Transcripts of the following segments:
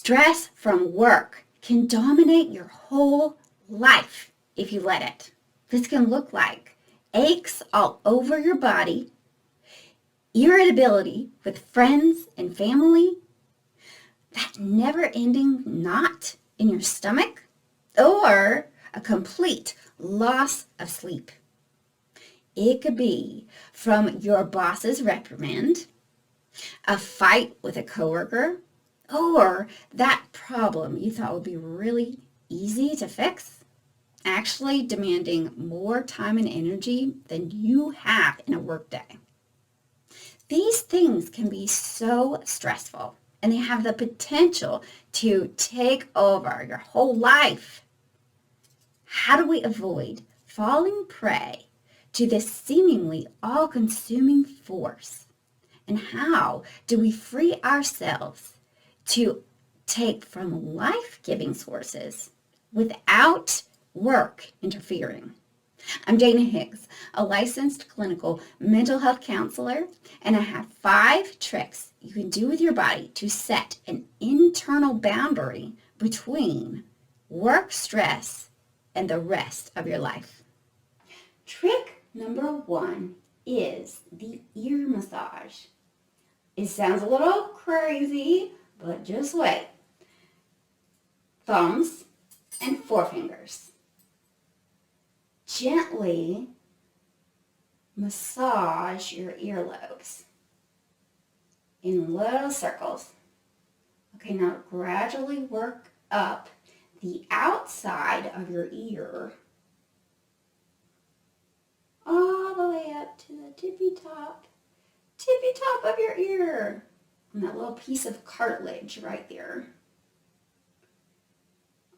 Stress from work can dominate your whole life if you let it. This can look like aches all over your body, irritability with friends and family, that never-ending knot in your stomach, or a complete loss of sleep. It could be from your boss's reprimand, a fight with a coworker, or that problem you thought would be really easy to fix, actually demanding more time and energy than you have in a workday. These things can be so stressful, and they have the potential to take over your whole life. How do we avoid falling prey to this seemingly all-consuming force? And how do we free ourselves to take from life-giving sources without work interfering? I'm Dana Higgs, a licensed clinical mental health counselor, and I have 5 tricks you can do with your body to set an internal boundary between work stress and the rest of your life. Trick number 1 is the ear massage. It sounds a little crazy, but just wait. Thumbs and forefingers. Gently massage your earlobes in little circles. Okay, now gradually work up the outside of your ear all the way up to the tippy top of your ear, and that little piece of cartilage right there.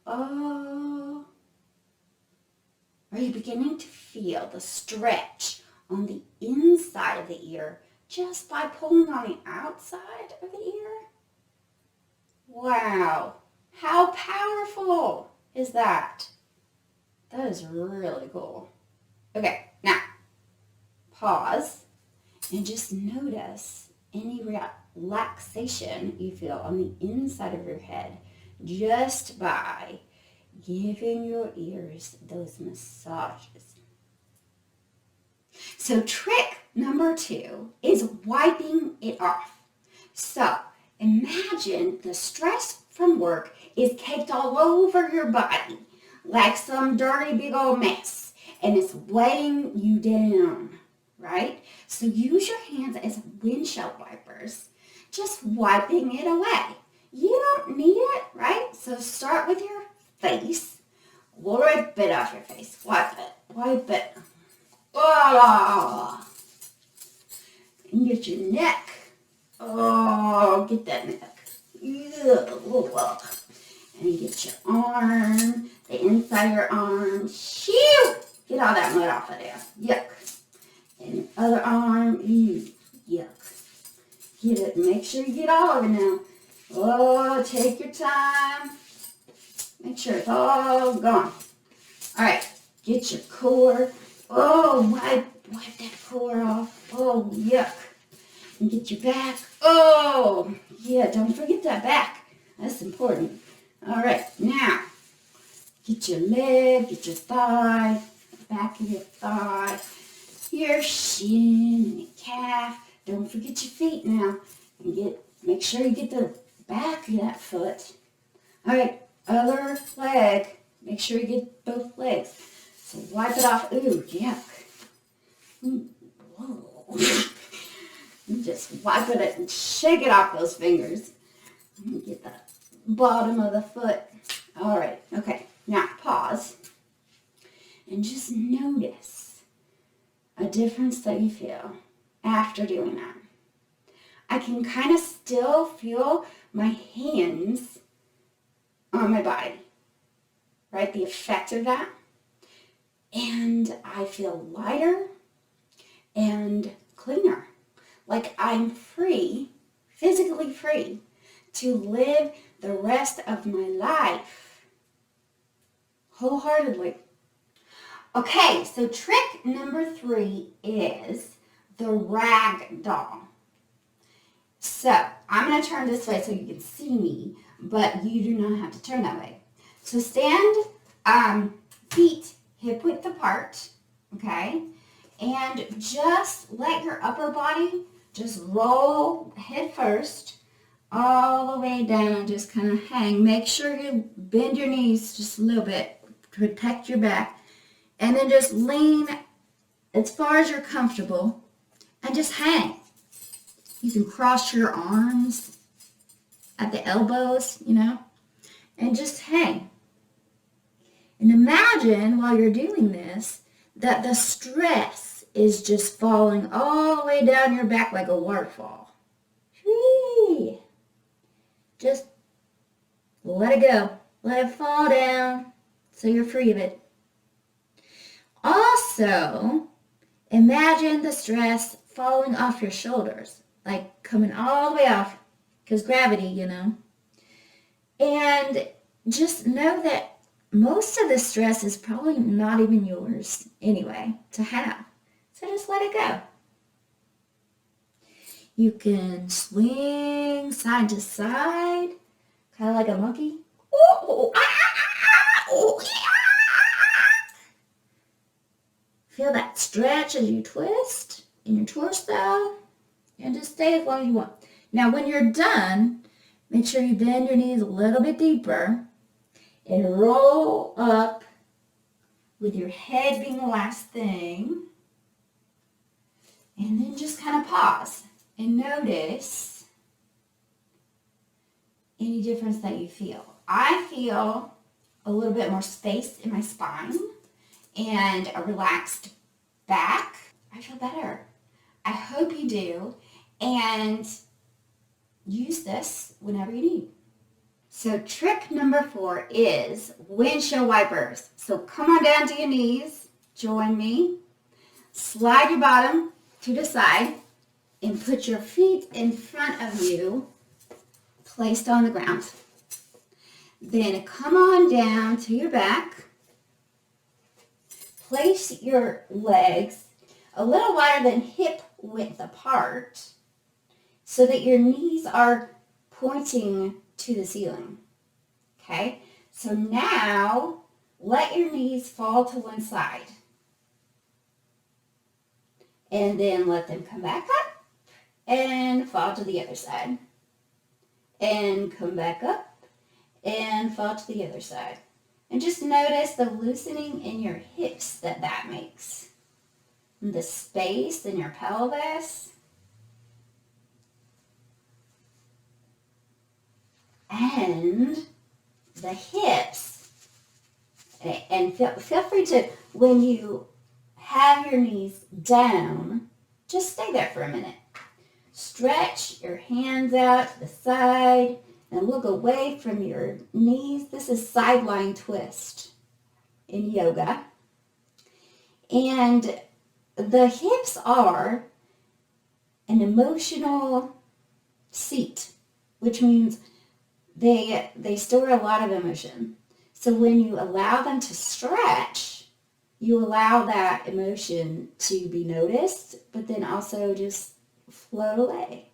Oh, are you beginning to feel the stretch on the inside of the ear just by pulling on the outside of the ear? Wow, how powerful is that? That is really cool. Okay, now pause and just notice any relaxation you feel on the inside of your head just by giving your ears those massages. So trick number 2 is wiping it off. So imagine the stress from work is caked all over your body like some dirty big old mess, and it's weighing you down, right? So use your hands as windshield wipers, just wiping it away. You don't need it, right? So start with your face. Wipe it off your face. Wipe it. Oh, and get your neck. Oh, get that neck. Ugh. And get your arm, the inside of your arm. Shoo! Get all that mud off of there. Yuck. And your other arm. Yuck. Get it. Make sure you get all of it now. Oh, take your time. Make sure it's all gone. All right. Get your core. Oh, wipe that core off. Oh, yuck. And get your back. Oh, yeah, don't forget that back. That's important. All right, now, get your leg, get your thigh, back of your thigh, your shin and your calf. Don't forget your feet now. And make sure you get the back of that foot. All right, other leg. Make sure you get both legs. So wipe it off. Ooh, yuck. Whoa. Just wipe it and shake it off those fingers. And get the bottom of the foot. All right, okay. Now pause and just notice a difference that you feel after doing that. I can kind of still feel my hands on my body, right? The effect of that. And I feel lighter and cleaner. Like I'm free, physically free, to live the rest of my life wholeheartedly. Okay, so trick number 3 is the rag doll. So I'm going to turn this way so you can see me. but you do not have to turn that way. So stand feet hip width apart, okay? And just let your upper body just roll head first all the way down and just kind of hang. Make sure you bend your knees just a little bit to protect your back. And then just lean as far as you're comfortable and just hang. You can cross your arms at the elbows, and just hang. And imagine while you're doing this that the stress is just falling all the way down your back like a waterfall. Whee! Just let it go. Let it fall down so you're free of it. Also, imagine the stress falling off your shoulders, like coming all the way off, because gravity, And just know that most of the stress is probably not even yours anyway to have. So just let it go. You can swing side to side, kind of like a monkey. Feel that stretch as you twist in your torso, and just stay as long as you want. Now, when you're done, make sure you bend your knees a little bit deeper and roll up with your head being the last thing. And then just kind of pause and notice any difference that you feel. I feel a little bit more space in my spine and a relaxed back. I feel better. I hope you do. And use this whenever you need. So trick number 4 is windshield wipers. So come on down to your knees. Join me. Slide your bottom to the side and put your feet in front of you, placed on the ground. Then come on down to your back. Place your legs a little wider than hip width apart so that your knees are pointing to the ceiling. Okay? So now let your knees fall to one side. And then let them come back up and fall to the other side. And come back up and fall to the other side. And just notice the loosening in your hips that makes. And the space in your pelvis. And the hips. And feel free to, when you have your knees down, just stay there for a minute. Stretch your hands out to the side and look away from your knees. This is sideline twist in yoga. And the hips are an emotional seat, which means they store a lot of emotion. So when you allow them to stretch, you allow that emotion to be noticed, but then also just float away.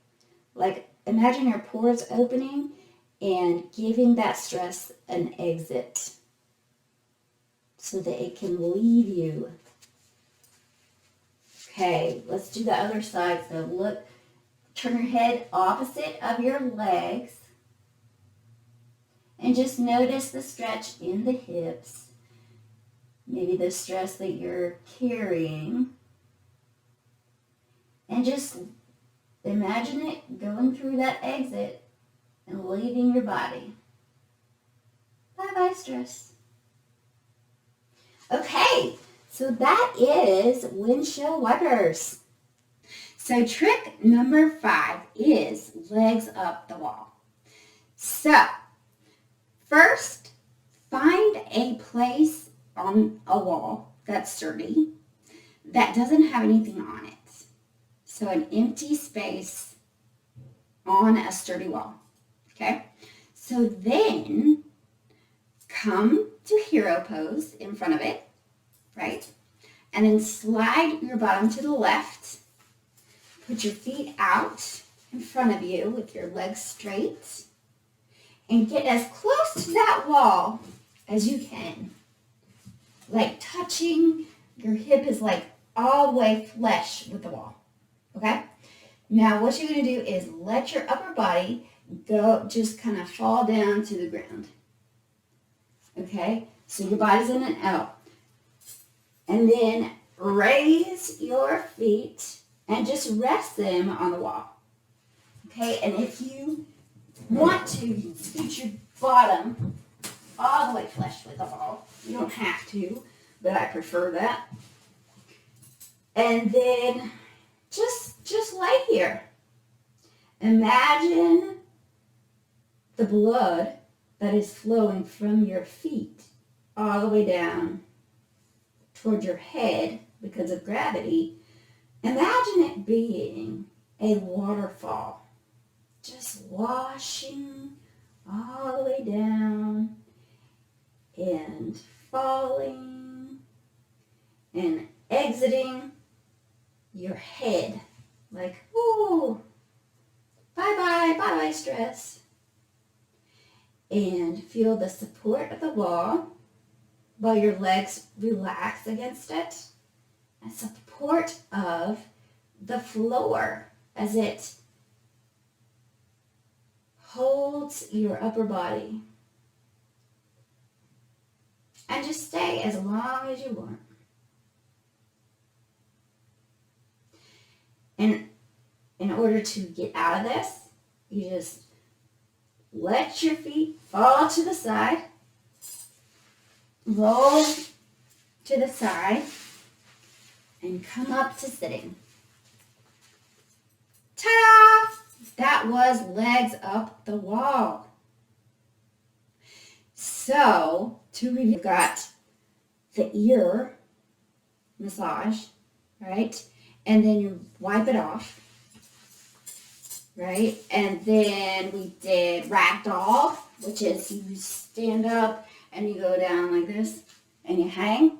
Like imagine your pores opening and giving that stress an exit so that it can leave you. Okay, let's do the other side. So look, turn your head opposite of your legs and just notice the stretch in the hips. Maybe the stress that you're carrying. And just imagine it going through that exit and leaving your body. Bye-bye, stress. Okay, so that is windshield wipers. So trick number 5 is legs up the wall. So, first, find a place on a wall that's sturdy, that doesn't have anything on it. So an empty space on a sturdy wall. Okay? So then come to hero pose in front of it, right? And then slide your bottom to the left. Put your feet out in front of you with your legs straight. and get as close to that wall as you can. Like touching, your hip is like all the way flush with the wall, okay? Now what you're gonna do is let your upper body go, just kind of fall down to the ground, okay? So your body's in an L. And then raise your feet and just rest them on the wall, okay? And if you want to, you can scoot your bottom all the way flush with the wall. You don't have to, but I prefer that. And then just lay here. Imagine the blood that is flowing from your feet all the way down toward your head because of gravity. Imagine it being a waterfall, just washing all the way down and falling and exiting your head like, ooh, bye-bye stress. And feel the support of the wall while your legs relax against it, and support of the floor as it holds your upper body. And just stay as long as you want. And in order to get out of this, you just let your feet fall to the side, roll to the side, and come up to sitting. Ta-da! That was legs up the wall. So, to review, you've got the ear massage, right? And then you wipe it off, right? And then we did ragdoll, which is you stand up and you go down like this and you hang.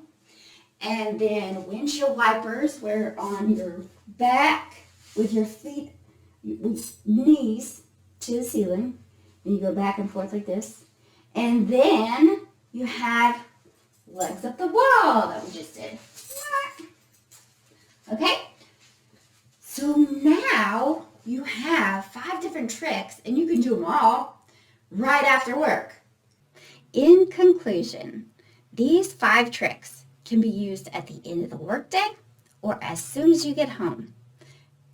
And then windshield wipers, where on your back with your feet, with knees to the ceiling, and you go back and forth like this. And then you have legs up the wall that we just did. Okay? So now you have 5 different tricks, and you can do them all right after work. In conclusion, these 5 tricks can be used at the end of the workday or as soon as you get home.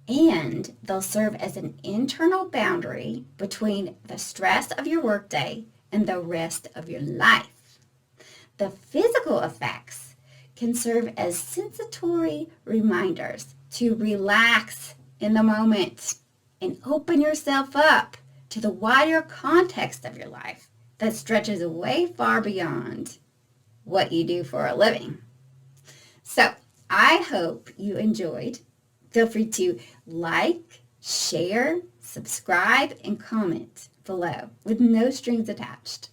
And they'll serve as an internal boundary between the stress of your workday and the rest of your life. The physical effects can serve as sensatory reminders to relax in the moment and open yourself up to the wider context of your life that stretches way far beyond what you do for a living. So I hope you enjoyed. Feel free to like, share, subscribe, and comment below with no strings attached.